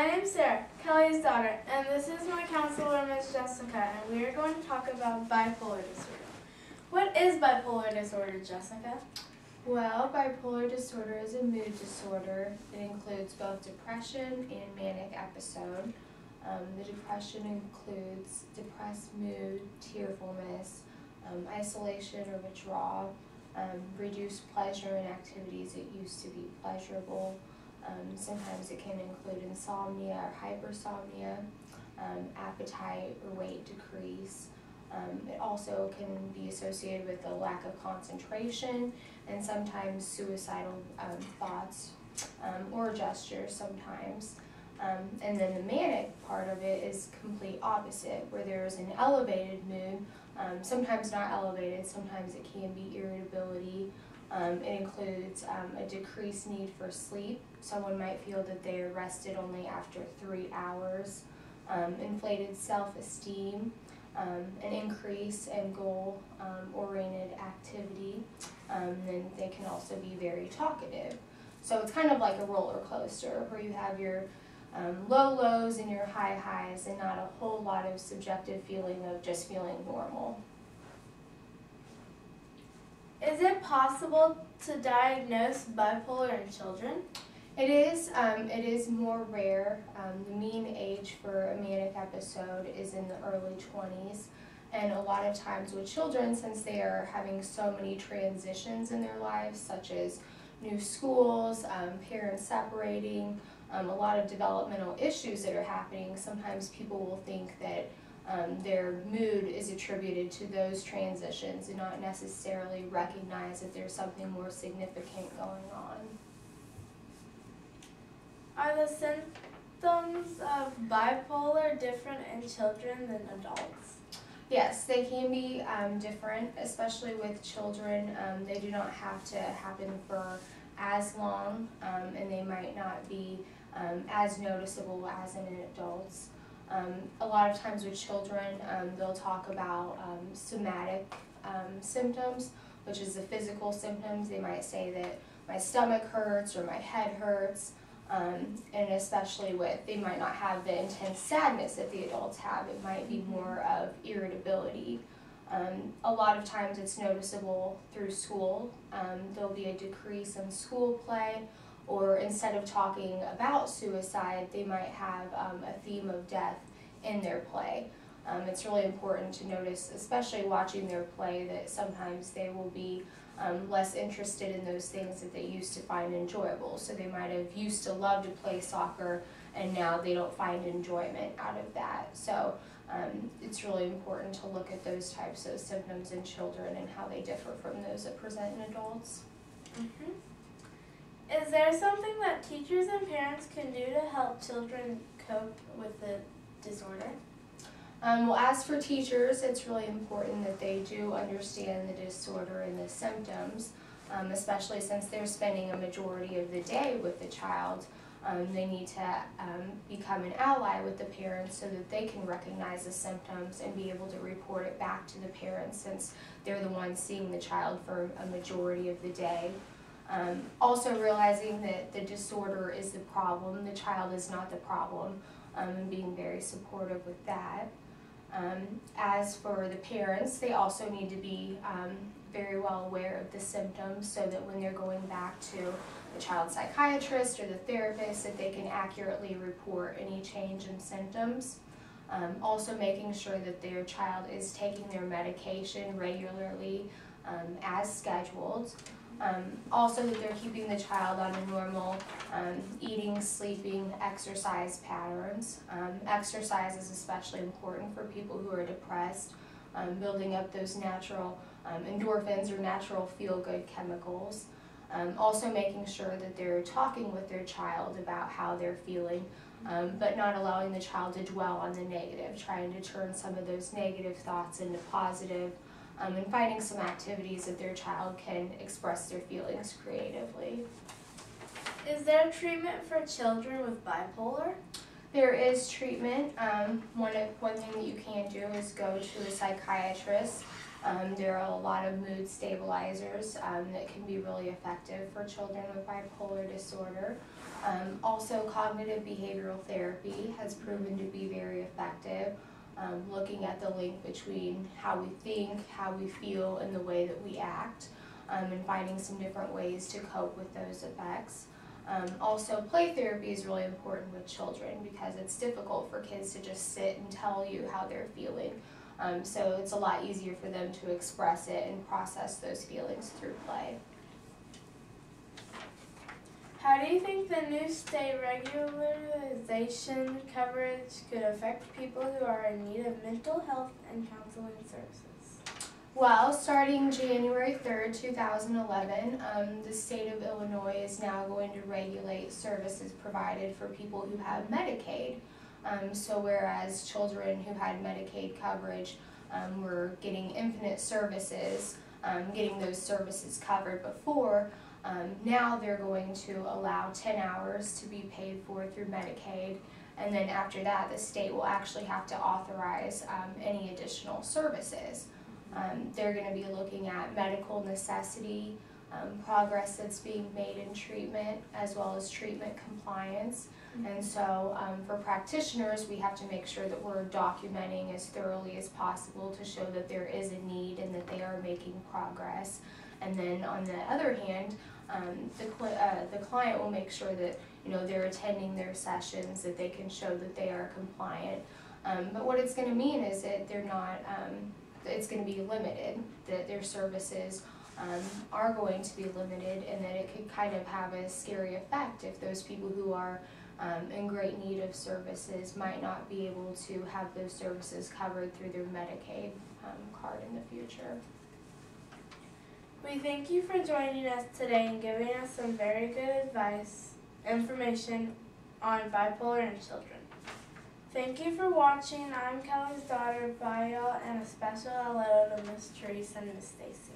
name's Sarah, Kelly's daughter, and this is my counselor, Ms. Jessica, and we are going to talk about bipolar disorder. What is bipolar disorder, Jessica? Well, bipolar disorder is a mood disorder. It includes both depression and manic episode. The depression includes depressed mood, tearfulness, isolation or withdrawal, reduced pleasure in activities that used to be pleasurable. Sometimes it can include insomnia or hypersomnia, appetite or weight decrease. It also can be associated with a lack of concentration and sometimes suicidal thoughts or gestures sometimes. And then the manic part of it is complete opposite, where there's an elevated mood, sometimes not elevated, sometimes it can be irritability. It includes a decreased need for sleep. Someone might feel that they are rested only after 3 hours, inflated self-esteem, an increase in goal-oriented activity. Then they can also be very talkative. So it's kind of like a roller coaster where you have your low lows and your high highs and not a whole lot of subjective feeling of just feeling normal. Is it possible to diagnose bipolar in children? It is more rare. The mean age for a manic episode is in the early 20s. And a lot of times with children, since they are having so many transitions in their lives, such as new schools, parents separating, a lot of developmental issues that are happening, sometimes people will think that their mood is attributed to those transitions and not necessarily recognize that there's something more significant going on. Are the symptoms of bipolar different in children than adults? Yes, they can be different, especially with children. They do not have to happen for as long, and they might not be as noticeable as in adults. A lot of times with children, they'll talk about somatic symptoms, which is the physical symptoms. They might say that my stomach hurts or my head hurts, and especially they might not have the intense sadness that the adults have. It might be more of irritability. A lot of times it's noticeable through school. There'll be a decrease in school play, or instead of talking about suicide, they might have a theme of death in their play. It's really important to notice, especially watching their play, that sometimes they will be less interested in those things that they used to find enjoyable. So they might have used to love to play soccer, and now they don't find enjoyment out of that. So it's really important to look at those types of symptoms in children and how they differ from those that present in adults. Mm-hmm. Is there something that teachers and parents can do to help children cope with the disorder? Well, as for teachers, it's really important that they do understand the disorder and the symptoms, especially since they're spending a majority of the day with the child. They need to become an ally with the parents so that they can recognize the symptoms and be able to report it back to the parents, since they're the ones seeing the child for a majority of the day. Also realizing that the disorder is the problem, the child is not the problem, and being very supportive with that. As for the parents, they also need to be very well aware of the symptoms so that when they're going back to the child psychiatrist or the therapist, that they can accurately report any change in symptoms. Also making sure that their child is taking their medication regularly as scheduled. Also that they're keeping the child on a normal eating, sleeping, exercise patterns. Exercise is especially important for people who are depressed, building up those natural endorphins or natural feel-good chemicals. Also making sure that they're talking with their child about how they're feeling, but not allowing the child to dwell on the negative, trying to turn some of those negative thoughts into positive, and finding some activities that their child can express their feelings creatively. Is there treatment for children with bipolar? There is treatment. One thing that you can do is go to a psychiatrist There are a lot of mood stabilizers that can be really effective for children with bipolar disorder. Also, cognitive behavioral therapy has proven to be very effective, looking at the link between how we think, how we feel, and the way that we act, and finding some different ways to cope with those effects. Also, play therapy is really important with children because it's difficult for kids to just sit and tell you how they're feeling. So it's a lot easier for them to express it and process those feelings through play. How do you think the new state regularization coverage could affect people who are in need of mental health and counseling services? Well, starting January 3rd, 2011, the state of Illinois is now going to regulate services provided for people who have Medicaid. So whereas children who had Medicaid coverage were getting infinite services, getting those services covered before, now they're going to allow 10 hours to be paid for through Medicaid, and then after that the state will actually have to authorize any additional services. They're going to be looking at medical necessity, progress that's being made in treatment, as well as treatment compliance. And so for practitioners, we have to make sure that we're documenting as thoroughly as possible to show that there is a need and that they are making progress. And then on the other hand, the client will make sure that they're attending their sessions, that they can show that they are compliant. But what it's going to mean is that they're not, it's going to be limited, that their services are going to be limited, and that it could kind of have a scary effect if those people who are in great need of services might not be able to have those services covered through their Medicaid card in the future. We thank you for joining us today and giving us some very good information on bipolar in children. Thank you for watching. I'm Kelly's daughter, Bayal, and a special hello to Miss Teresa and Miss Stacy.